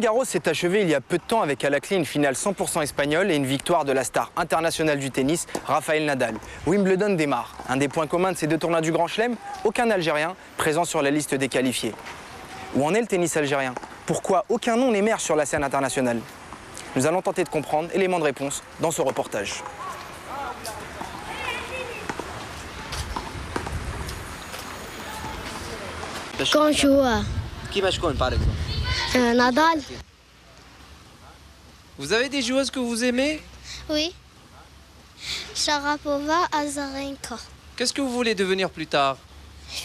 Roland-Garros s'est achevé il y a peu de temps avec à la clé une finale 100% espagnole et une victoire de la star internationale du tennis, Rafael Nadal. Wimbledon démarre. Un des points communs de ces deux tournois du Grand Chelem, aucun Algérien présent sur la liste des qualifiés. Où en est le tennis algérien? Pourquoi aucun nom n'émerge sur la scène internationale? Nous allons tenter de comprendre éléments de réponse dans ce reportage. Grand joueur. Qui va jouer par exemple? Nadal. Vous avez des joueuses que vous aimez? Oui. Sharapova, Azarenka. Qu'est-ce que vous voulez devenir plus tard?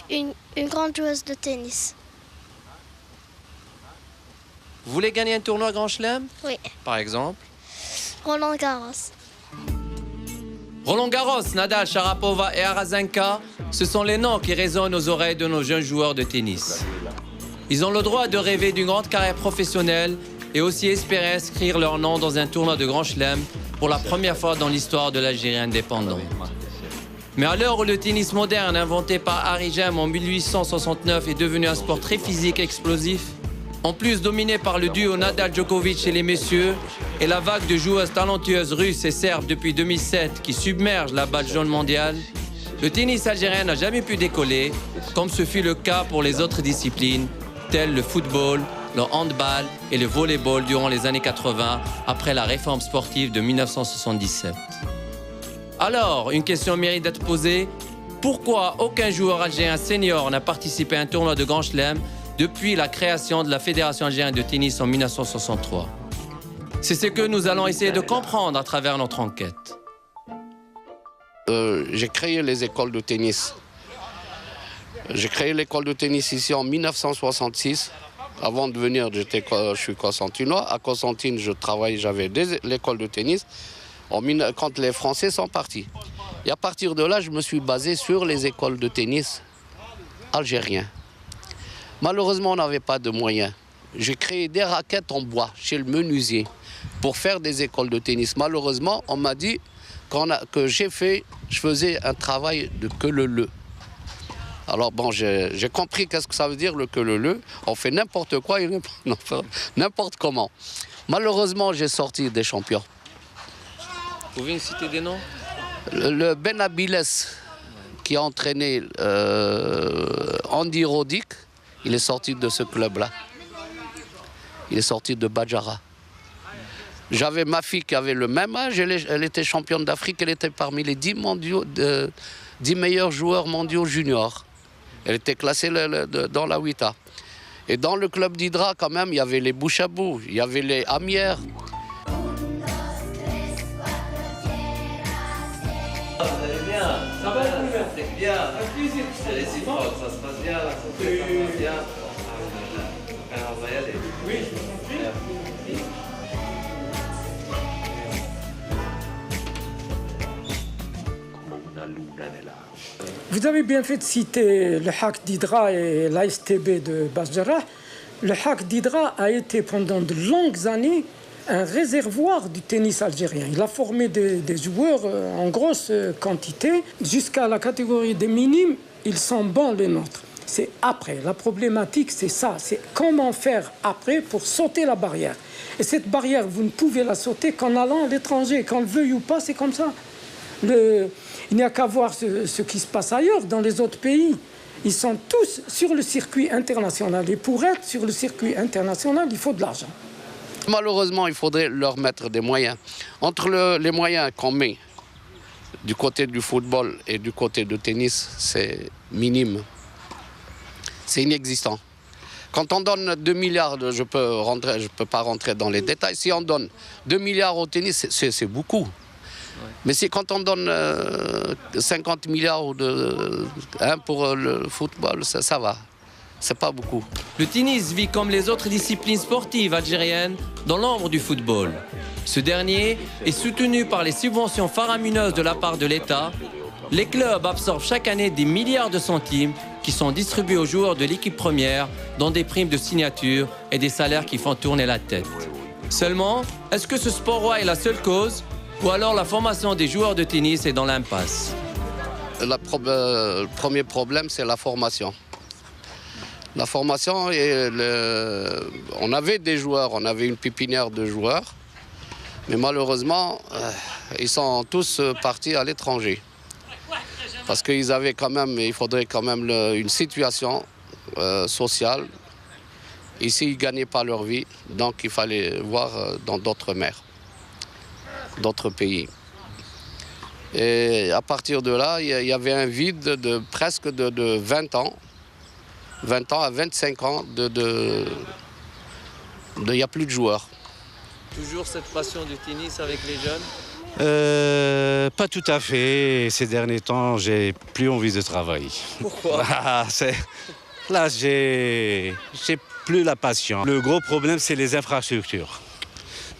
Une grande joueuse de tennis. Vous voulez gagner un tournoi Grand Chelem? Oui. Par exemple? Roland-Garros. Roland-Garros, Nadal, Sharapova et Azarenka, ce sont les noms qui résonnent aux oreilles de nos jeunes joueurs de tennis. Ils ont le droit de rêver d'une grande carrière professionnelle et aussi espérer inscrire leur nom dans un tournoi de Grand Chelem pour la première fois dans l'histoire de l'Algérie indépendante. Mais à l'heure où le tennis moderne, inventé par Harry Jem en 1869, est devenu un sport très physique et explosif, en plus dominé par le duo Nadal-Djokovic chez les messieurs et la vague de joueuses talentueuses russes et serbes depuis 2007 qui submerge la balle jaune mondiale, le tennis algérien n'a jamais pu décoller, comme ce fut le cas pour les autres disciplines, telles le football, le handball et le volleyball durant les années 80, après la réforme sportive de 1977. Alors, une question mérite d'être posée. Pourquoi aucun joueur algérien senior n'a participé à un tournoi de Grand Chelem depuis la création de la Fédération algérienne de tennis en 1963? C'est ce que nous allons essayer de comprendre à travers notre enquête. J'ai créé les écoles de tennis. J'ai créé l'école de tennis ici en 1966. Avant de venir, je suis Constantinois. À Constantine, j'avais l'école de tennis quand les Français sont partis. Et à partir de là, je me suis basé sur les écoles de tennis algériens. Malheureusement, on n'avait pas de moyens. J'ai créé des raquettes en bois chez le menuisier pour faire des écoles de tennis. Malheureusement, on m'a dit que je faisais un travail de queue-leu. Alors bon, j'ai compris qu'est-ce que ça veut dire le queue-leu. On fait n'importe quoi et n'importe comment. Malheureusement, j'ai sorti des champions. Vous pouvez me citer des noms? Le Ben Abiles, qui a entraîné Andy Roddick, il est sorti de ce club-là. Il est sorti de Badjara. J'avais ma fille qui avait le même âge, elle était championne d'Afrique, elle était parmi les 10 meilleurs joueurs mondiaux juniors. Elle était classée dans la 8A. Et dans le club d'Hydra, quand même, il y avait les Bouchabou, il y avait les Amières. Vous allez bien? Ça va, c'est bien. C'est réciproque, ça se passe bien, la santé, ça se passe bien. Alors, on va y aller. Oui. Vous avez bien fait de citer le HAC d'Hydra et l'ASTB de Badjara. Le HAC d'Hydra a été pendant de longues années un réservoir du tennis algérien. Il a formé des joueurs en grosse quantité. Jusqu'à la catégorie des minimes, ils sont bons les nôtres. C'est après. La problématique, c'est ça. C'est comment faire après pour sauter la barrière. Et cette barrière, vous ne pouvez la sauter qu'en allant à l'étranger. Qu'on le veuille ou pas, c'est comme ça. Il n'y a qu'à voir ce qui se passe ailleurs, dans les autres pays. Ils sont tous sur le circuit international. Et pour être sur le circuit international, il faut de l'argent. Malheureusement, il faudrait leur mettre des moyens. Entre les moyens qu'on met du côté du football et du côté du tennis, c'est minime. C'est inexistant. Quand on donne 2 milliards, je peux pas rentrer dans les détails. Si on donne 2 milliards au tennis, c'est beaucoup. Mais c'est quand on donne 50 milliards pour le football, ça va. C'est pas beaucoup. Le tennis vit comme les autres disciplines sportives algériennes dans l'ombre du football. Ce dernier est soutenu par les subventions faramineuses de la part de l'État. Les clubs absorbent chaque année des milliards de centimes qui sont distribués aux joueurs de l'équipe première dans des primes de signature et des salaires qui font tourner la tête. Seulement, est-ce que ce sport-roi est la seule cause ou alors la formation des joueurs de tennis est dans l'impasse? Le premier problème, c'est la formation. La formation, on avait des joueurs, on avait une pépinière de joueurs, mais malheureusement, ils sont tous partis à l'étranger. Parce qu'il faudrait quand même une situation sociale. Ici, ils ne gagnaient pas leur vie, donc il fallait voir dans d'autres mers, d'autres pays. Et à partir de là, il y avait un vide de presque de 20 ans. 20 ans à 25 ans, il n'y a plus de joueurs. Toujours cette passion du tennis avec les jeunes? Pas tout à fait. Ces derniers temps, j'ai plus envie de travailler. Pourquoi? Là, j'ai plus la passion. Le gros problème, c'est les infrastructures.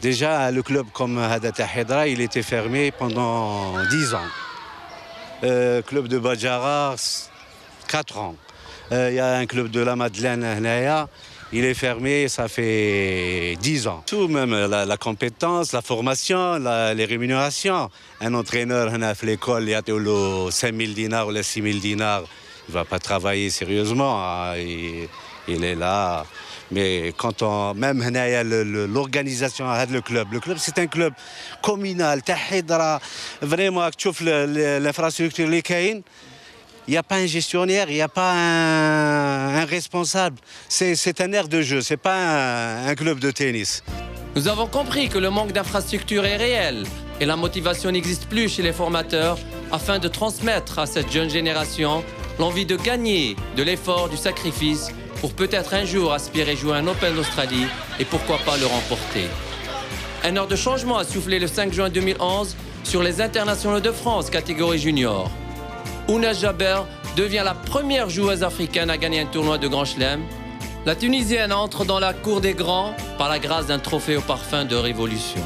Déjà, le club comme Hadat Hidra, il était fermé pendant 10 ans. Club de Badjara, 4 ans. Il y a un club de la Madeleine, il est fermé, ça fait 10 ans. Tout, même la compétence, la formation, les rémunérations. Un entraîneur à l'école, il y a 5 000 dinars ou 6 000 dinars, il ne va pas travailler sérieusement. Il est là. Mais quand même l'organisation le club c'est un club communal, Tahidra, vraiment, tu vois l'infrastructure les Kaïn. Il n'y a pas un gestionnaire, il n'y a pas un responsable. C'est un aire de jeu, ce n'est pas un club de tennis. Nous avons compris que le manque d'infrastructures est réel et la motivation n'existe plus chez les formateurs afin de transmettre à cette jeune génération l'envie de gagner, de l'effort, du sacrifice pour peut-être un jour aspirer jouer un Open d'Australie et pourquoi pas le remporter. Un heure de changement a soufflé le 5 juin 2011 sur les internationaux de France catégorie junior. Ouna Jaber devient la première joueuse africaine à gagner un tournoi de Grand Chelem. La Tunisienne entre dans la cour des grands par la grâce d'un trophée au parfum de révolution.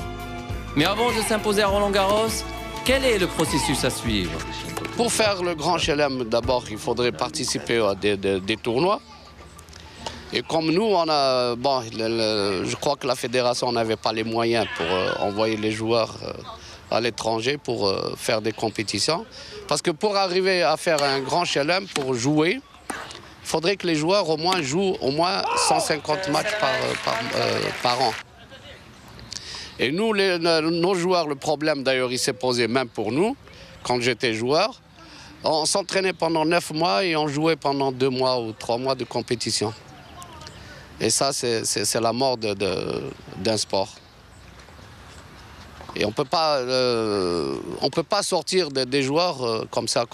Mais avant de s'imposer à Roland-Garros, quel est le processus à suivre? Pour faire le Grand Chelem, d'abord, il faudrait participer à des tournois. Et comme nous, je crois que la fédération n'avait pas les moyens pour envoyer les joueurs à l'étranger pour faire des compétitions. Parce que pour arriver à faire un Grand Chelem, pour jouer, il faudrait que les joueurs au moins jouent 150 matchs par an. Et nous, nos joueurs, le problème d'ailleurs, il s'est posé même pour nous, quand j'étais joueur. On s'entraînait pendant 9 mois et on jouait pendant 2 mois ou 3 mois de compétition. Et ça, c'est la mort d'un sport. Et on peut pas sortir des joueurs comme ça,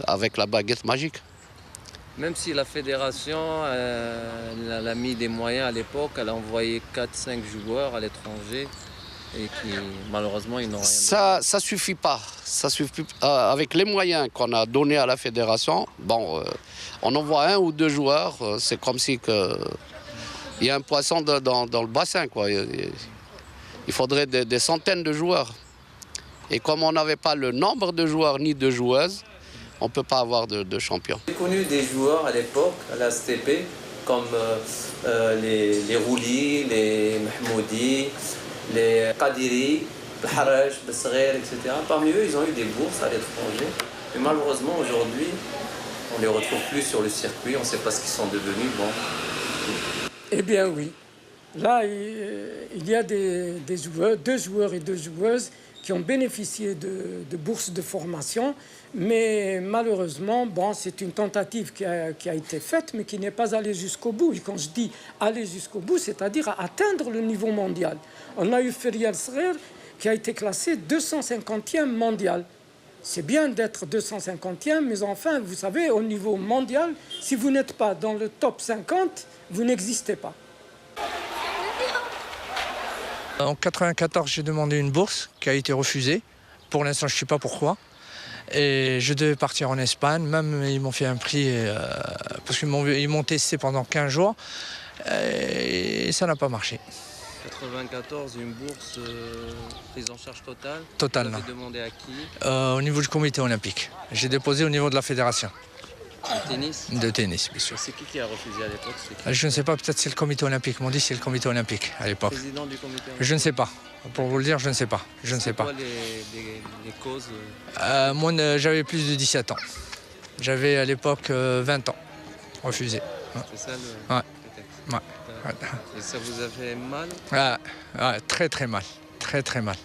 avec la baguette magique. Même si la fédération elle a mis des moyens à l'époque, elle a envoyé 4-5 joueurs à l'étranger et qui malheureusement ils n'ont rien. Ça suffit pas. Ça suffit. Avec les moyens qu'on a donnés à la fédération, on envoie 1 ou 2 joueurs. C'est comme si il y a un poisson dans le bassin, quoi. Il faudrait des centaines de joueurs. Et comme on n'avait pas le nombre de joueurs ni de joueuses, on ne peut pas avoir de champions. J'ai connu des joueurs à l'époque, à la STP, comme les Rouli, les Mahmoudi, les Qadiri, le Haraj, le Srer, etc. Parmi eux, ils ont eu des bourses à l'étranger. Mais malheureusement, aujourd'hui, on ne les retrouve plus sur le circuit. On ne sait pas ce qu'ils sont devenus. Bon. Eh bien oui. Là, il y a deux joueurs et 2 joueuses qui ont bénéficié de bourses de formation, mais malheureusement, c'est une tentative qui a été faite, mais qui n'est pas allée jusqu'au bout. Et quand je dis aller jusqu'au bout, c'est-à-dire à atteindre le niveau mondial. On a eu Ferial Srer qui a été classé 250e mondial. C'est bien d'être 250e, mais enfin, vous savez, au niveau mondial, si vous n'êtes pas dans le top 50, vous n'existez pas. En 1994, j'ai demandé une bourse qui a été refusée. Pour l'instant, je ne sais pas pourquoi. Et je devais partir en Espagne. Même, ils m'ont fait un prix parce qu'ils m'ont testé pendant 15 jours. Et ça n'a pas marché. 94, une bourse prise en charge totale. Totale. Vous avez demandé à qui? Au niveau du comité olympique. J'ai déposé au niveau de la fédération. De tennis? De tennis, bien sûr. C'est qui a refusé à l'époque? Je ne sais pas, peut-être c'est le comité olympique. Ils m'ont dit c'est le comité olympique à l'époque. Le président du comité olympique? Je ne sais pas. Pour vous le dire, je ne sais pas. Je ne sais pas. C'est quoi les causes? Moi, j'avais plus de 17 ans. J'avais à l'époque 20 ans. Refusé. C'est ça le Ouais. prétexte. Ouais. Et ça vous a fait mal? Très très mal, très très mal.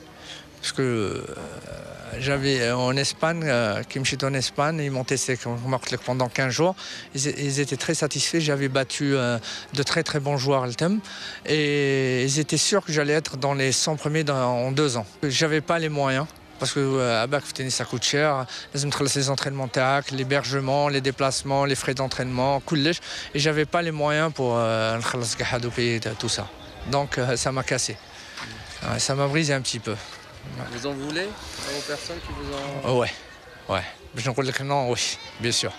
Parce que j'avais en Espagne, qui me chie en Espagne, ils m'ont testé pendant 15 jours. Ils étaient très satisfaits. J'avais battu de très très bons joueurs le thème. Et ils étaient sûrs que j'allais être dans les 100 premiers en 2 ans. J'avais pas les moyens. Parce que à Bac, le tennis, ça coûte cher. Les entraînements TAC, l'hébergement, les déplacements, les frais d'entraînement, et j'avais pas les moyens pour payer tout ça. Donc ça m'a cassé. Ça m'a brisé un petit peu. Vous en voulez aux personnes qui vous ont... Ouais. Je dis que non, oui, bien sûr.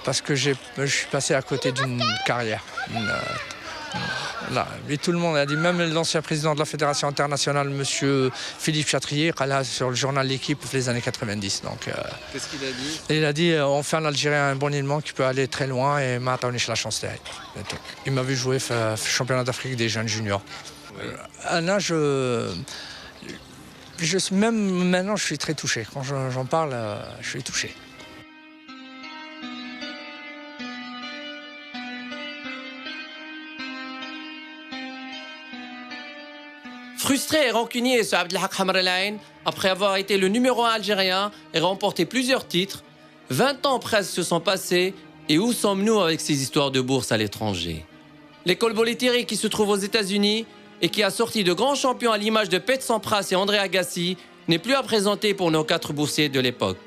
Parce que je suis passé à côté d'une carrière. Là, et tout le monde a dit, même l'ancien président de la Fédération internationale, M. Philippe Chatrier, sur le journal L'Équipe les années 90. Donc, qu'est-ce qu'il a dit? Il a dit, on fait un Algérien un bon élément qui peut aller très loin et m'a donné la chance. Il m'a vu jouer championnat d'Afrique des jeunes juniors. Là, même maintenant, je suis très touché. Quand j'en parle, je suis touché. Frustré et rancunier, ce Abdelhak Hamr El Ain, après avoir été le numéro 1 algérien et remporté plusieurs titres, 20 ans presque se sont passés, et où sommes-nous avec ces histoires de bourse à l'étranger? L'école Bollettieri, qui se trouve aux États-Unis et qui a sorti de grands champions à l'image de Pete Sampras et André Agassi, n'est plus à présenter pour nos 4 boursiers de l'époque.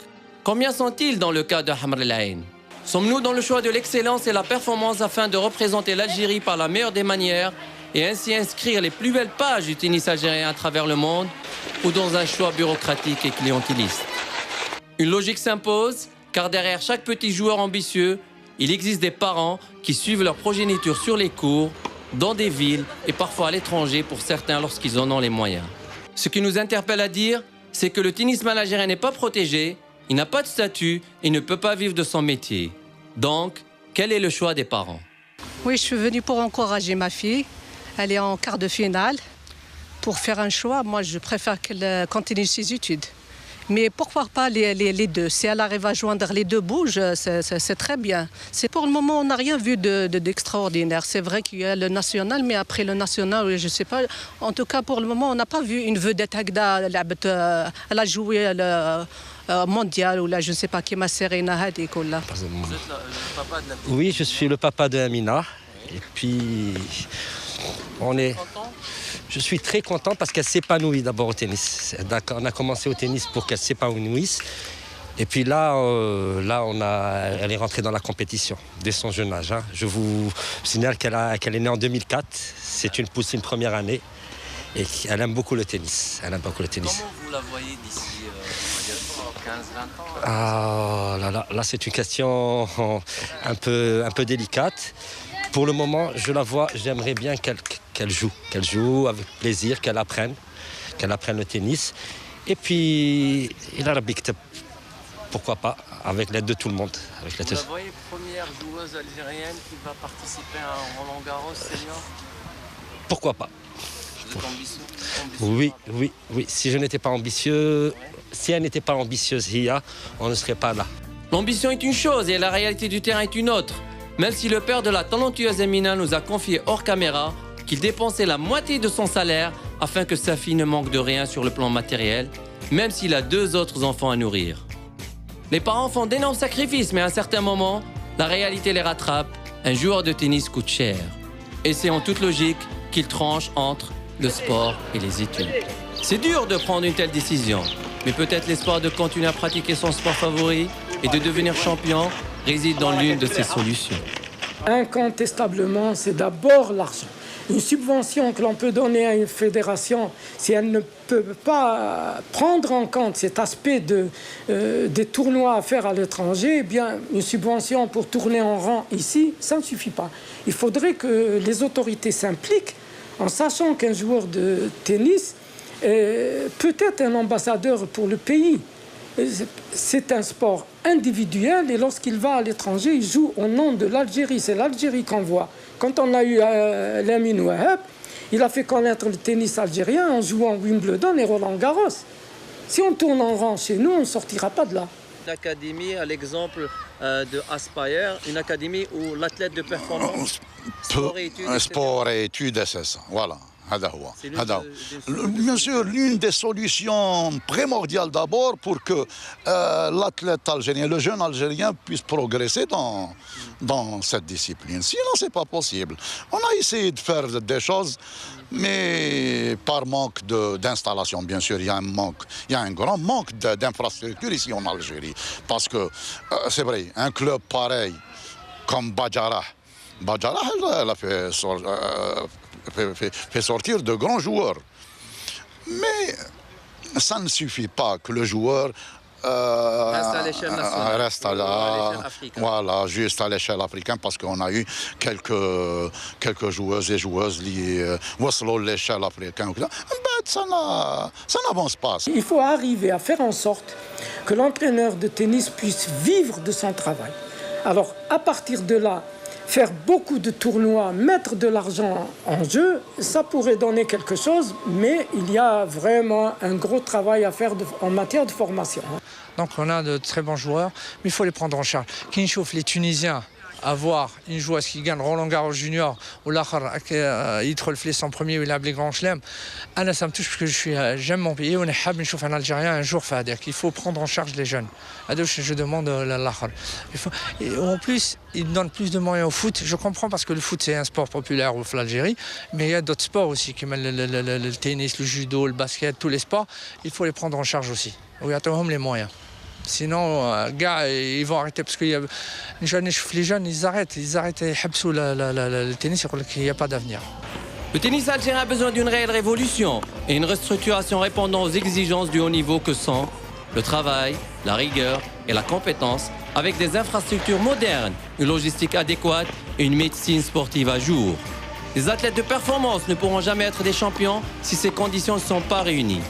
Combien sont-ils dans le cas de Hamr El Ain? Sommes-nous dans le choix de l'excellence et la performance afin de représenter l'Algérie par la meilleure des manières et ainsi inscrire les plus belles pages du tennis algérien à travers le monde, ou dans un choix bureaucratique et clientéliste? Une logique s'impose, car derrière chaque petit joueur ambitieux, il existe des parents qui suivent leur progéniture sur les cours, dans des villes et parfois à l'étranger pour certains lorsqu'ils en ont les moyens. Ce qui nous interpelle à dire, c'est que le tennisman algérien n'est pas protégé, il n'a pas de statut et ne peut pas vivre de son métier. Donc, quel est le choix des parents? Oui, je suis venue pour encourager ma fille. Elle est en quart de finale. Pour faire un choix, moi, je préfère qu'elle continue ses études. Mais pourquoi pas les deux? Si elle arrive à joindre les deux bouts, c'est très bien. Pour le moment, on n'a rien vu d'extraordinaire. C'est vrai qu'il y a le national, mais après le national, je ne sais pas. En tout cas, pour le moment, on n'a pas vu une vedette Agda. Elle a joué le mondial ou là, je ne sais pas qui m'a Serena Hadik. Vous êtes le papa de la petite? Oui, je suis le papa de Amina. Et puis, je suis très content parce qu'elle s'épanouit d'abord au tennis. On a commencé au tennis pour qu'elle s'épanouisse. Et puis là, elle est rentrée dans la compétition dès son jeune âge. Je vous signale qu'elle est née en 2004. C'est une poussine première année. Et elle aime beaucoup le tennis. Comment vous la voyez d'ici 15-20 ans? Là, c'est une question un peu délicate. Pour le moment, je la vois, j'aimerais bien qu'elle joue avec plaisir, qu'elle apprenne le tennis. Et puis, pourquoi pas, avec l'aide de tout le monde. Vous la voyez première joueuse algérienne qui va participer à un Roland-Garros senior? Pourquoi pas. Vous êtes ambitieux? Oui. Si je n'étais pas ambitieux, si elle n'était pas ambitieuse, on ne serait pas là. L'ambition est une chose et la réalité du terrain est une autre. Même si le père de la talentueuse Amina nous a confié hors caméra qu'il dépensait la moitié de son salaire afin que sa fille ne manque de rien sur le plan matériel, même s'il a 2 autres enfants à nourrir. Les parents font d'énormes sacrifices, mais à un certain moment, la réalité les rattrape. Un joueur de tennis coûte cher. Et c'est en toute logique qu'il tranche entre le sport et les études. C'est dur de prendre une telle décision, mais peut-être l'espoir de continuer à pratiquer son sport favori et de devenir champion réside dans l'une de ces solutions. Incontestablement, c'est d'abord l'argent. Une subvention que l'on peut donner à une fédération, si elle ne peut pas prendre en compte cet aspect des tournois à faire à l'étranger, eh bien, une subvention pour tourner en rang ici, ça ne suffit pas. Il faudrait que les autorités s'impliquent en sachant qu'un joueur de tennis peut être un ambassadeur pour le pays. C'est un sport individuel et lorsqu'il va à l'étranger, il joue au nom de l'Algérie. C'est l'Algérie qu'on voit. Quand on a eu Lamine Wahab, il a fait connaître le tennis algérien en jouant Wimbledon et Roland Garros. Si on tourne en rang chez nous, on ne sortira pas de là. d'académie à l'exemple de Aspire, une académie où l'athlète de performance, sport et études, sport et études, c'est ça, voilà. Bien sûr, l'une des solutions primordiales d'abord pour que l'athlète algérien, le jeune algérien puisse progresser dans cette discipline. Sinon, ce n'est pas possible. On a essayé de faire des choses, mais par manque d'installation, bien sûr, il y a un grand manque d'infrastructures ici en Algérie. Parce que, c'est vrai, un club pareil comme Badjara, elle a fait sortir de grands joueurs. Mais ça ne suffit pas que le joueur reste à l'échelle nationale, reste à l'échelle africaine. Voilà, juste à l'échelle africaine, parce qu'on a eu quelques joueuses et joueuses liées à l'échelle africaine. Ça n'avance pas. Il faut arriver à faire en sorte que l'entraîneur de tennis puisse vivre de son travail. Alors, à partir de là, faire beaucoup de tournois, mettre de l'argent en jeu, ça pourrait donner quelque chose, mais il y a vraiment un gros travail à faire en matière de formation. Donc on a de très bons joueurs, mais il faut les prendre en charge. Qui chauffe les Tunisiens avoir une joueuse qui gagne Roland Garros Junior ou l'autre يدخل في les 100 premiers ou il a les grands chelems, ça me touche parce que j'aime mon pays et je veux نشوف un Algérien un jour faire. Il faut prendre en charge les jeunes. Je demande l'autre. En plus, ils donnent plus de moyens au foot. Je comprends parce que le foot c'est un sport populaire en Algérie, mais il y a d'autres sports aussi comme le tennis, le judo, le basket, tous les sports. Il faut les prendre en charge aussi. Il y a les moyens. Sinon, gars, ils vont arrêter parce que les jeunes, ils arrêtent le tennis, il n'y a pas d'avenir. Le tennis algérien a besoin d'une réelle révolution et une restructuration répondant aux exigences du haut niveau que sont le travail, la rigueur et la compétence, avec des infrastructures modernes, une logistique adéquate et une médecine sportive à jour. Les athlètes de performance ne pourront jamais être des champions si ces conditions ne sont pas réunies.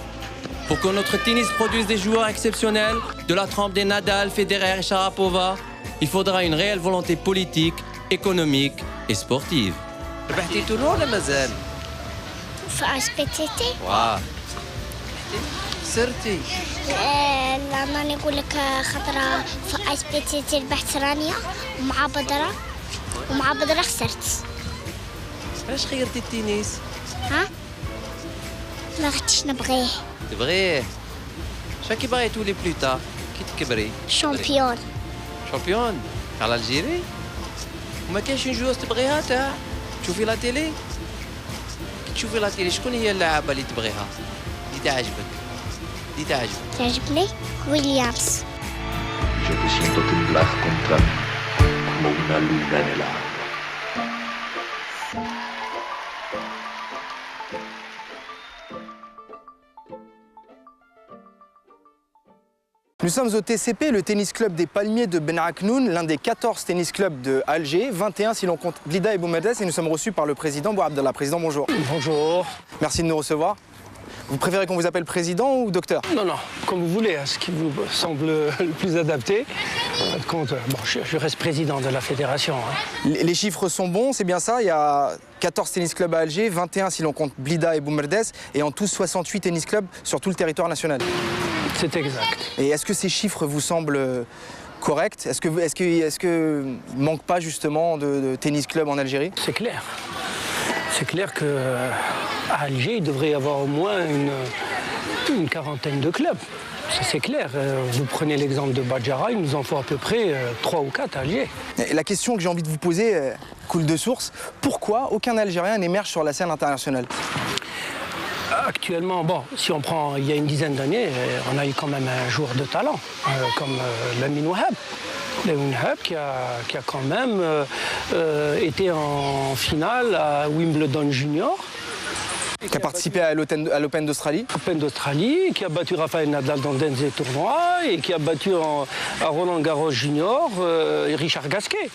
Pour que notre tennis produise des joueurs exceptionnels, de la trempe des Nadal, Federer et Sharapova, il faudra une réelle volonté politique, économique et sportive. ربحتي تورنوا ولا مازال؟ في SPTT. واه خسرتي؟ لا ماني نقول لك خطرة في SPTT ربحت رانيا ومع بدرة خسرت. علاش خيرتي التنس؟ ها؟ ما غتش نبغيه. تبغيه؟ شنو كي باغي تولي بلو تار كي تكبري؟ شامبيون. شامبيون؟ على الجيري؟ وما كاينش شي جوز تبغيها تاع؟ تشوفي لا تيلي؟ كي تشوفي لا تيلي شكون هي اللاعبة اللي تبغيها؟ اللي تعجبك؟ اللي تعجبك؟ تعجبني؟ ويليامز. Je te siento temblar contra mí como una luna en el agua. Nous sommes au TCP, le tennis club des Palmiers de Ben Aknoun, l'un des 14 tennis clubs de Alger, 21 si l'on compte Blida et Boumedes, et nous sommes reçus par le président Bouabdallah. Président, bonjour. Bonjour. Merci de nous recevoir. Vous préférez qu'on vous appelle président ou docteur? Non, comme vous voulez, ce qui vous semble le plus adapté. Je reste président de la fédération. Les chiffres sont bons, c'est bien ça. Il y a 14 tennis clubs à Alger, 21 si l'on compte Blida et Boumerdes, et en tout 68 tennis clubs sur tout le territoire national. C'est exact. Et est-ce que ces chiffres vous semblent corrects? Est-ce qu'il ne manque pas justement de tennis clubs en Algérie? C'est clair. C'est clair qu'à Alger, il devrait y avoir au moins une quarantaine de clubs. C'est clair. Vous prenez l'exemple de Badjara, il nous en faut à peu près 3 ou 4 à Alger. Et la question que j'ai envie de vous poser coule de source. Pourquoi aucun Algérien n'émerge sur la scène internationale? Actuellement, si on prend il y a une dizaine d'années, on a eu quand même un joueur de talent, comme Lamine Wahab. Lamine Wahab qui a quand même été en finale à Wimbledon Junior. Qui a participé à l'Open d'Australie. Open d'Australie, qui a battu Rafael Nadal dans des tournois et qui a battu à Roland Garros Junior Richard Gasquet.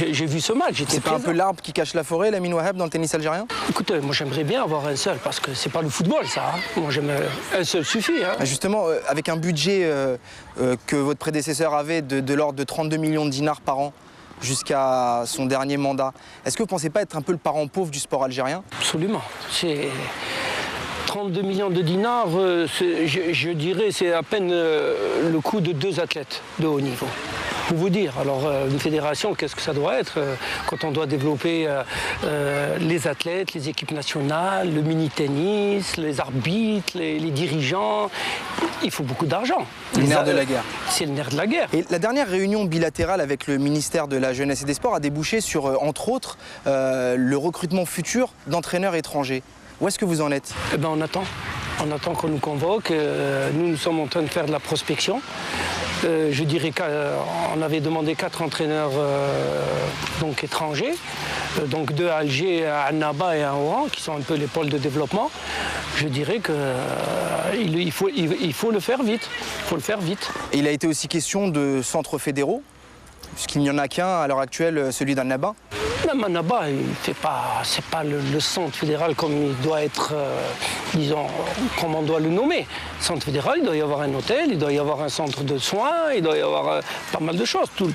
J'ai vu ce match. C'est pas un peu l'arbre qui cache la forêt, Lamine Wahab, dans le tennis algérien? Écoutez, moi j'aimerais bien avoir un seul, parce que c'est pas le football ça. Moi un seul suffit. Justement, avec un budget que votre prédécesseur avait de l'ordre de 32 millions de dinars par an, jusqu'à son dernier mandat. Est-ce que vous ne pensez pas être un peu le parent pauvre du sport algérien? Absolument. 32 millions de dinars, je dirais c'est à peine le coût de 2 athlètes de haut niveau. Pour vous dire, alors une fédération, qu'est-ce que ça doit être quand on doit développer les athlètes, les équipes nationales, le mini-tennis, les arbitres, les dirigeants. Il faut beaucoup d'argent. Le nerf de la guerre. C'est le nerf de la guerre. Et la dernière réunion bilatérale avec le ministère de la Jeunesse et des Sports a débouché sur, entre autres, le recrutement futur d'entraîneurs étrangers. Où est-ce que vous en êtes? Eh ben, on attend. On attend qu'on nous convoque. Nous sommes en train de faire de la prospection. Je dirais qu'on avait demandé 4 entraîneurs donc étrangers, donc 2 à Alger, à Annaba et à Oran, qui sont un peu les pôles de développement. Je dirais qu'il faut le faire vite. Il faut le faire vite. Et il a été aussi question de centres fédéraux, puisqu'il n'y en a qu'un à l'heure actuelle, celui d'Annaba. Même Annaba, c'est pas le centre fédéral comme il doit être, disons, comme on doit le nommer. Centre fédéral, il doit y avoir un hôtel, il doit y avoir un centre de soins, il doit y avoir pas mal de choses. Tout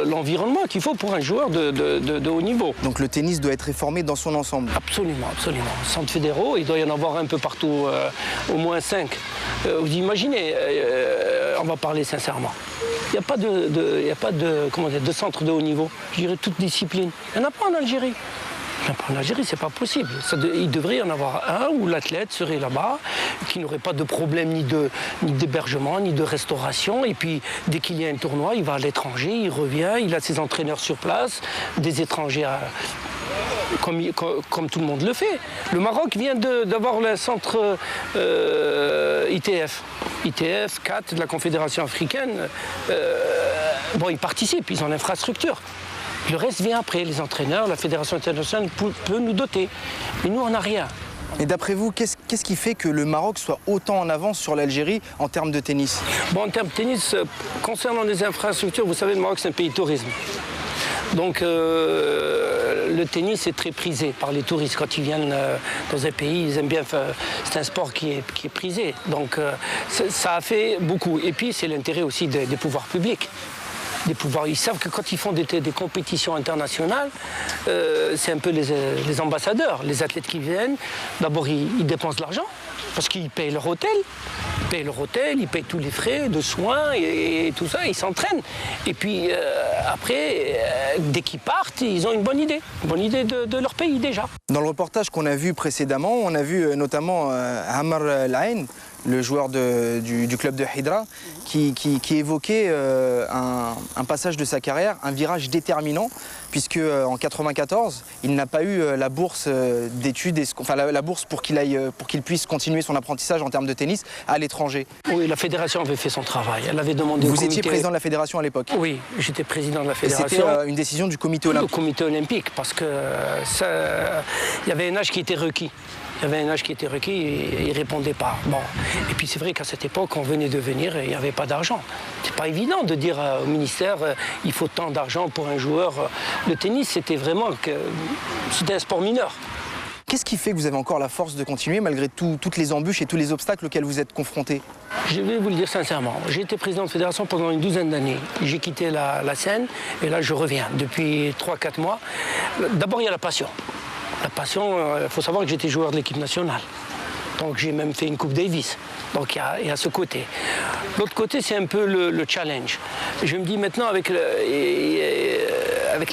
l'environnement qu'il faut pour un joueur de haut niveau. Donc le tennis doit être réformé dans son ensemble? Absolument, absolument. Centres fédéraux, il doit y en avoir un peu partout, au moins 5. Vous imaginez, on va parler sincèrement. Il n'y a pas de centre de haut niveau, je dirais toute discipline. Il n'y en a pas en Algérie. En Algérie, c'est pas possible. Il devrait y en avoir un où l'athlète serait là-bas, qui n'aurait pas de problème ni d'hébergement, ni de restauration. Et puis, dès qu'il y a un tournoi, il va à l'étranger, il revient, il a ses entraîneurs sur place, des étrangers comme tout le monde le fait. Le Maroc vient d'avoir le centre ITF. ITF, 4 de la Confédération africaine. Bon, ils participent, ils ont l'infrastructure. Le reste vient après, les entraîneurs, la Fédération internationale peut nous doter. Mais nous, on n'a rien. Et d'après vous, qu'est-ce qui fait que le Maroc soit autant en avance sur l'Algérie en termes de tennis? Bon, en termes de tennis, concernant les infrastructures, vous savez, le Maroc, c'est un pays de tourisme. Donc le tennis est très prisé par les touristes. Quand ils viennent dans un pays, ils aiment bien. C'est un sport qui est prisé. Donc ça a fait beaucoup. Et puis c'est l'intérêt aussi des pouvoirs publics. Ils savent que quand ils font des compétitions internationales, c'est un peu les ambassadeurs, les athlètes qui viennent. D'abord, ils dépensent de l'argent parce qu'ils payent leur hôtel. Ils payent tous les frais de soins et tout ça, ils s'entraînent. Et puis après, dès qu'ils partent, ils ont une bonne idée de leur pays déjà. Dans le reportage qu'on a vu précédemment, on a vu notamment Amr Laïn, le joueur du club de Hydra, qui évoquait un passage de sa carrière, un virage déterminant, puisque en 1994, il n'a pas eu la bourse d'études, enfin la bourse pour qu'il puisse continuer son apprentissage en termes de tennis à l'étranger. Oui, la fédération avait fait son travail. Elle avait demandé Vous étiez président de la fédération à l'époque? Oui, j'étais président de la fédération. Et c'était une décision du comité olympique? Le comité olympique, parce que il y avait un âge qui était requis. Il y avait un âge qui était requis et il ne répondait pas. Bon. Et puis c'est vrai qu'à cette époque, on venait de venir et il n'y avait pas d'argent. C'est pas évident de dire au ministère il faut tant d'argent pour un joueur. Le tennis, c'était vraiment c'était un sport mineur. Qu'est-ce qui fait que vous avez encore la force de continuer malgré toutes les embûches et tous les obstacles auxquels vous êtes confrontés? Je vais vous le dire sincèrement. J'ai été président de fédération pendant une 12aine d'années. J'ai quitté la scène et là je reviens depuis 3-4 mois. D'abord, il y a la passion. La passion, il faut savoir que j'étais joueur de l'équipe nationale. Donc j'ai même fait une Coupe Davis. Donc il y a ce côté. L'autre côté, c'est un peu le challenge. Je me dis maintenant, avec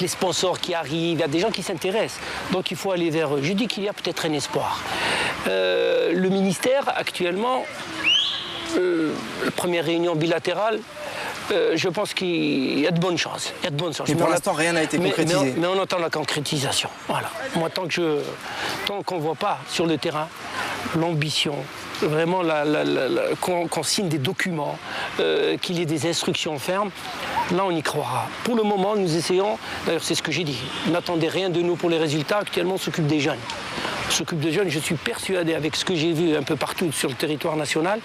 les sponsors qui arrivent, il y a des gens qui s'intéressent. Donc il faut aller vers eux. Je dis qu'il y a peut-être un espoir. Le ministère, actuellement, la première réunion bilatérale, je pense qu'il y a de bonnes choses. Mais pour l'instant, rien n'a été concrétisé. Mais on attend la concrétisation. Voilà. Moi, tant qu'on ne voit pas sur le terrain l'ambition, vraiment qu'on signe des documents, qu'il y ait des instructions fermes, là, on y croira. Pour le moment, nous essayons, d'ailleurs, c'est ce que j'ai dit, n'attendez rien de nous pour les résultats. Actuellement, on s'occupe des jeunes. Je suis persuadé, avec ce que j'ai vu un peu partout sur le territoire national,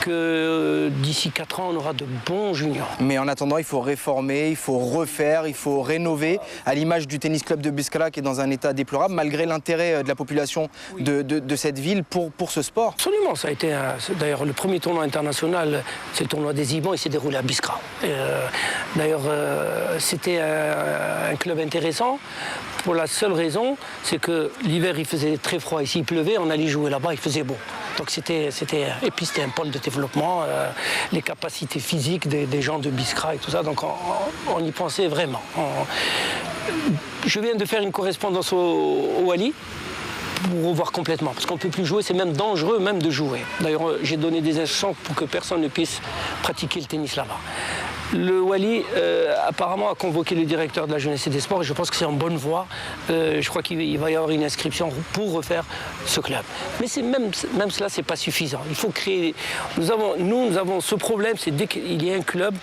que d'ici 4 ans, on aura de bons juniors. Mais en attendant, il faut réformer, il faut refaire, il faut rénover, à l'image du tennis club de Biskra qui est dans un état déplorable, malgré l'intérêt de la population de cette ville pour ce sport. Absolument, ça a été d'ailleurs le premier tournoi international, c'est le tournoi des Ibans, il s'est déroulé à Biskra. D'ailleurs, c'était un club intéressant Pour la seule raison, c'est que l'hiver, il faisait très froid ici, il pleuvait, on allait jouer là-bas, il faisait beau. Donc et puis c'était un pôle de développement, les capacités physiques des gens de Biskra et tout ça, donc on y pensait vraiment. Je viens de faire une correspondance au Wali pour revoir complètement, parce qu'on ne peut plus jouer, c'est même dangereux même de jouer. D'ailleurs, j'ai donné des instructions pour que personne ne puisse pratiquer le tennis là-bas. Le Wali, apparemment, a convoqué le directeur de la jeunesse et des sports, et je pense que c'est en bonne voie. Je crois qu'il va y avoir une inscription pour refaire ce club. Mais même cela, c'est pas suffisant. Il faut créer... Nous avons ce problème, c'est dès qu'il y a un club,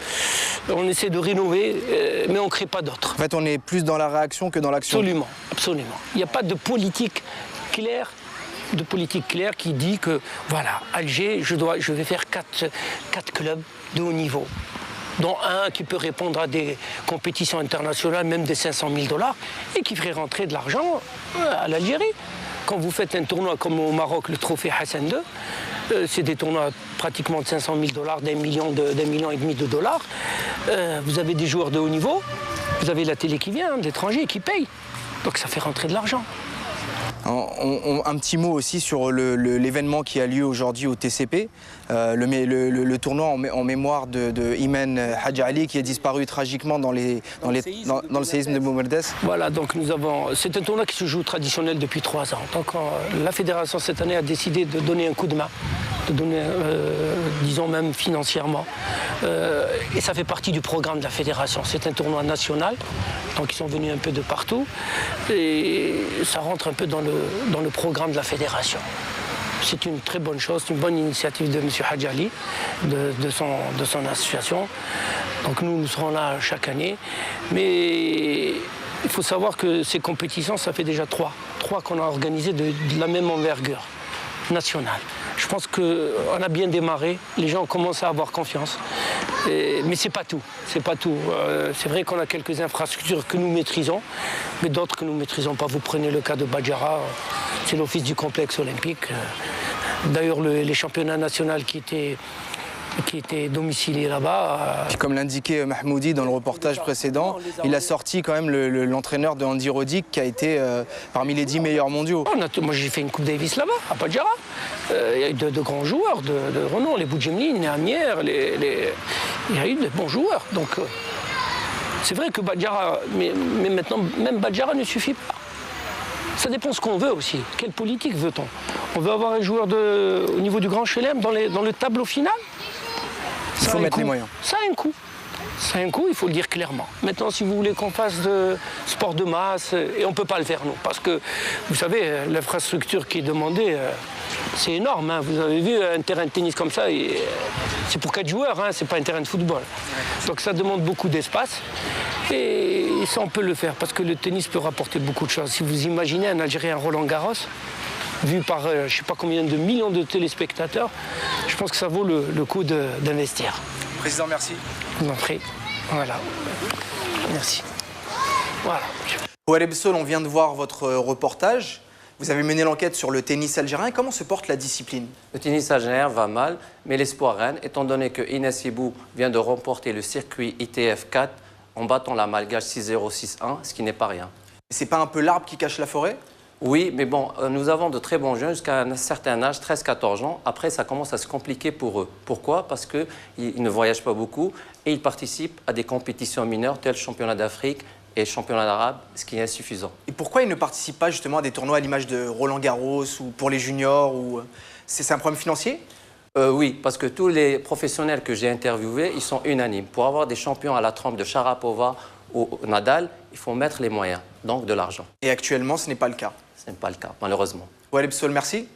on essaie de rénover, mais on ne crée pas d'autres. En fait, on est plus dans la réaction que dans l'action. Absolument, absolument. Il n'y a pas de politique claire qui dit que, voilà, Alger, je vais faire quatre clubs de haut niveau, dont un qui peut répondre à des compétitions internationales, même des 500 000 $, et qui ferait rentrer de l'argent à l'Algérie. Quand vous faites un tournoi comme au Maroc, le trophée Hassan II, c'est des tournois pratiquement de 500 000 $, d'1,5 million de dollars. Vous avez des joueurs de haut niveau, vous avez la télé qui vient, d'étrangers qui payent. Donc ça fait rentrer de l'argent. Un petit mot aussi sur l'événement qui a lieu aujourd'hui au TCP, le tournoi en mémoire de Imen Hadj Ali qui a disparu tragiquement dans le séisme de Boumerdès. Voilà, donc c'est un tournoi qui se joue traditionnel depuis 3 ans. Donc la fédération cette année a décidé de donner un coup de main, de donner, disons même financièrement. Et ça fait partie du programme de la fédération. C'est un tournoi national, donc ils sont venus un peu de partout. Et ça rentre un peu dans le programme de la fédération. C'est une très bonne chose, c'est une bonne initiative de M. Hadj Ali, de son association. Donc nous serons là chaque année. Mais il faut savoir que ces compétitions, ça fait déjà 3 qu'on a organisées de la même envergure nationale. Je pense qu'on a bien démarré, les gens commencent à avoir confiance. Mais c'est pas tout, c'est pas tout. C'est vrai qu'on a quelques infrastructures que nous maîtrisons, mais d'autres que nous ne maîtrisons pas. Vous prenez le cas de Badjara, c'est l'office du complexe olympique. D'ailleurs, les championnats nationaux qui étaient domiciliés là-bas. Comme l'indiquait Mahmoudi dans le reportage précédent, il a sorti quand même l'entraîneur de Andy Roddick qui a été parmi les 10 meilleurs mondiaux. Moi j'ai fait une Coupe Davis là-bas, à Badjara. Il y a eu de grands joueurs de renom, les Boudjemli, les Amières, il y a eu de bons joueurs. Donc c'est vrai que Badjara, mais maintenant même Badjara ne suffit pas. Ça dépend ce qu'on veut aussi. Quelle politique veut-on? On veut avoir un joueur au niveau du Grand Chelem dans le tableau final? Il faut mettre les moyens. Ça a un coût. Ça a un coût, il faut le dire clairement. Maintenant, si vous voulez qu'on fasse de sport de masse, et on ne peut pas le faire, nous, parce que, vous savez, l'infrastructure qui est demandée, c'est énorme. Hein. Vous avez vu un terrain de tennis comme ça, c'est pour 4 joueurs, hein, c'est pas un terrain de football. Donc ça demande beaucoup d'espace, et ça, on peut le faire, parce que le tennis peut rapporter beaucoup de choses. Si vous imaginez un Algérien Roland Garros, vu par je ne sais pas combien de millions de téléspectateurs, je pense que ça vaut le coup d'investir. Président, merci. Je vous en prie. Voilà. Merci. Voilà. Ouareb Sow, on vient de voir votre reportage. Vous avez mené l'enquête sur le tennis algérien. Comment se porte la discipline? Le tennis algérien va mal, mais l'espoir règne, étant donné que Inès Ibou vient de remporter le circuit ITF 4 en battant la Malgache 6-0, 6-1, ce qui n'est pas rien. C'est pas un peu l'arbre qui cache la forêt? Oui, mais bon, nous avons de très bons jeunes jusqu'à un certain âge, 13-14 ans. Après, ça commence à se compliquer pour eux. Pourquoi? Parce qu'ils ne voyagent pas beaucoup et ils participent à des compétitions mineures telles championnat d'Afrique et championnat arabe, ce qui est insuffisant. Et pourquoi ils ne participent pas justement à des tournois à l'image de Roland Garros ou pour les juniors ou... C'est un problème financier? Oui, parce que tous les professionnels que j'ai interviewés, ils sont unanimes. Pour avoir des champions à la trempe de Sharapova ou Nadal, il faut mettre les moyens, donc de l'argent. Et actuellement, ce n'est pas le cas? Ce n'est pas le cas, malheureusement. Ouareb Sow, merci.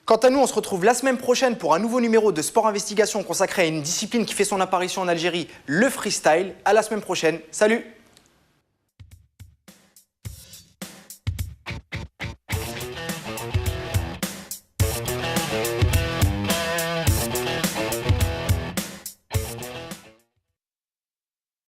Quant à nous, on se retrouve la semaine prochaine pour un nouveau numéro de Sport Investigation consacré à une discipline qui fait son apparition en Algérie, le freestyle. À la semaine prochaine. Salut!